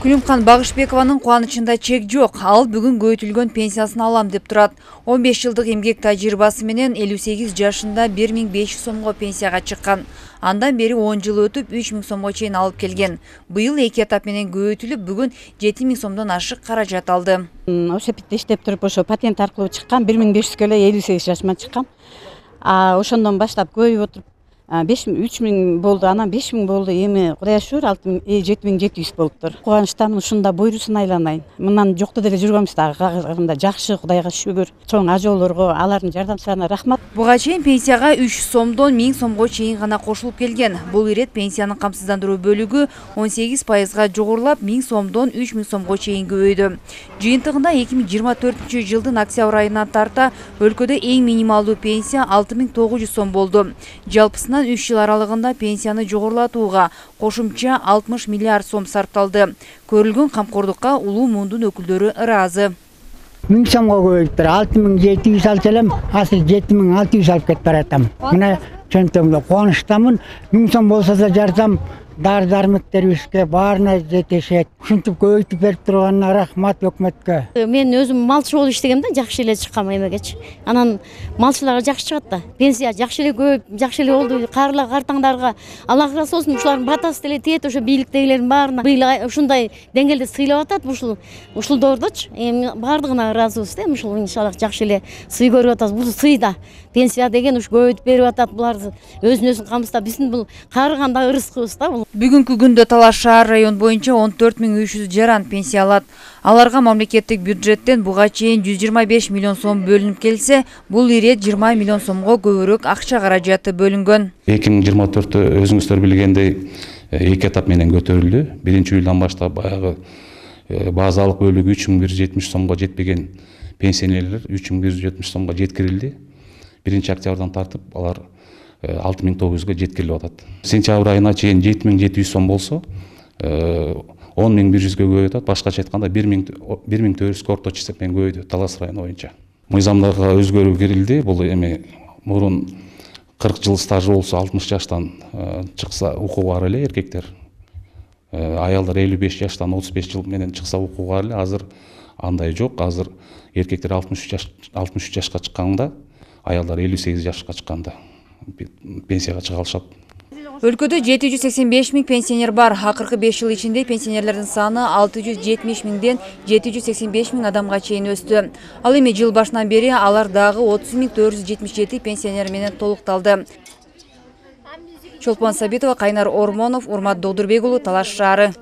Күлүмкан Багышбекованын кубанычында чек жок. Ал бүгүн көйтүлгөн пенсиясын алам деп турат. 15 жылдык эмгек тажрыйбасы менен 58 жашында 1500 сомго пенсияга чыккан. Андан бери 10 жыл өтүп 3000 сомго чейин алып келген. Быйыл 2 этап менен көйтүлүп, бүгүн 7000 сомдон ашык каражат алды. Ошепитте иштеп туруп, ошо патент аркылуу чыккан 1500 эле 58 жашыма чыккан. Ошондон баштап көйүп отуруп 3000 болду, анан 5000 болду, эми Кудайга шүгүр 7700 болуптур. Кубанычтамын, ушунда буйрусун айланайын. Мындан жокто деле жүргөнбүз дагы, жакшы, Кудайга шүгүр. Чоң ажоолорго, алардын жардамчыларына рахмат. Буга чейин пенсияга 300 сомдон 1000 сомго чейин гана кошулуп келген. Бул ирет пенсиянын камсыздандыруу бөлүгү 18%га жогорулап, 1000 сомдон 3000 сомго чейин көбөйдү. Жыйынтыгында 2024 жылдын октябрь айынан тарта өлкөдө эң минималдуу пенсия 6900 сом болду. Жалпысынан 3 жыл аралыгында пенсияны жогорулатууга кошумча 60 миллиард сом сарпталды. Көрүлгөн камкордукка улуу мундун өкүлдөрү ыраазы. 1000 сомго көбөйүптүр. 6700 алчу элем, азыр 7600 алып кетип баратам. Мына чөнтөмдө кубанычтамын. 1000 сом болсо да жардам дары-дармектерибизге баарына жетешет. Ушинтип көбөйтүп берип турганына рахмат өкмөткө. Мен өзүм малчы болуп иштегем да, жакшы эле чыккам эмегечи. Анан малчыларга жакшы чыгат да. Пенсия жакшы эле көбөйүп, жакшы эле болду. Картаңдарга Аллах ыраазы болсун, ушулардын батасы деле тиет, ошо бийликтегилердин баарына. Быйыл ушундай деңгээлде сыйлап атат ушул доордочу. Эми баардыгына ыраазыбыз да, ушул иншаллах жакшы эле сый көрүп атабыз. Бул сый да. Пенсия деген уш көбөйтүп берип атат. Буларды өзүн камсыздап, биздин бул карыганда ырыскыбыз да бул. Бүгүнкү күндө Талаш шаар район боюнча 14300 жаран пенсия алат. Аларга мамлекеттик бюджеттен буга чейин 125 миллион сом бөлүнүп келсе, бул ирет 20 миллион сомго көбүрөөк акча каражаты бөлүнгөн. 2024-тө өзүңүздөр билгендей 2 этап менен көтөрүлдү. Биринчи июлдан баштап баягы базалык бөлүгү 3170 сомго жетпеген пенсионерлер 3170 сомго жеткирилди. 1-октябрдан тартып алар 6900-га жеткирилип атат. Сентябрь айына чейин 7700 сом болсо, 10100-ге көбөйүп, башкача айтканда 1400 орточо эсеп менен көбөйдү Талас району боюнча. Мыйзамдарга өзгөрүү кирилди. Бул эми мурун 40 жыл стажы болсо 60 жаштан чыкса укугу бар эле эркектер. Аялдар 55 жаштан 35 жыл менен чыкса укугу бар эле. Азыр андай жок. Азыр эркектер 63 жашка чыкканда, аялдар 58 жашка чыкканда пенсияга чыга алышат. Өлкөдө 785 миң пенсионер бар. Акыркы 5 жыл ичинде пенсионерлердин саны 670 миңден 785 миң адамга чейин өстү. Ал эми жыл башынан бери алар дагы 30.477 пенсионер менен толукталды. Чолпон Сабитова, Кайнар Ормонов, Урмат Додурбек уулу, Талаш шаары.